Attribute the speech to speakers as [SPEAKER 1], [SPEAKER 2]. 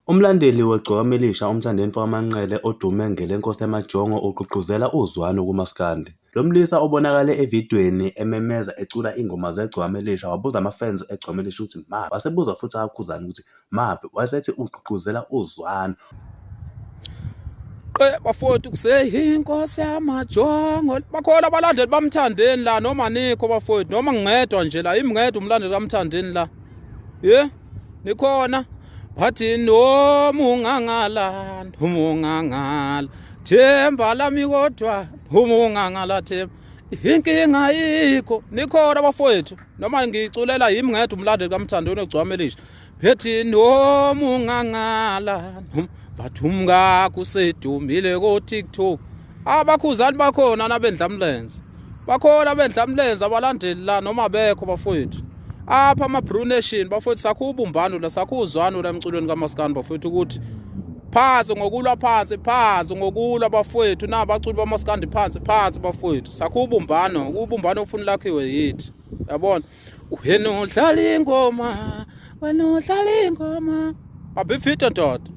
[SPEAKER 1] Umlandeli weGcokama Elisha umthandeni kaManqele odume ngelenkosi yamajongo ugqugquzela uzwano kuMaskandi. Lo mlisa obonakale evidweni ememeza ecula ingoma zeGcokama Elisha wabuza amafans eGcokama Elisha ukuthi maphi, wasebuza futhi akakhuzana ukuthi maphi, wasethi ugqugquzela uzwano.
[SPEAKER 2] Bafowethu kuseyinkosi yamajongo, bakhona abalandeli bamthandeni la, noma nikho bafowethu, noma ngedwa nje la, imngedwa umlandeli kamthandeni la, nikhona. Bathi noma ungangala, themba lami kodwa, noma ungangala themba, inkinga ayikho. Nikhona bafowethu, noma ngiculela imngedwa umlandeli kamthandeni weGcokama Elisha. Bethi noma ungangala, bathi umngakho usedumile ko-TikTok. Abakhuzani bakhona nabendlamlenze, bakhona abendlamlenze abalandeli la, noma bekho bafowethu. Apha ama-Brew Nation bafowethu sakho ubumbano la, sakho uzwano la emculweni kaMaskandi bafowethu, ukuthi phansi ngokulwa, phansi ngokulwa bafowethu, nabaculi bamaskandi phansi bafowethu, sakho ubumbano ufuna lakhiwe yithi, yabona. Wena udlala ingoma, babifite ndoda.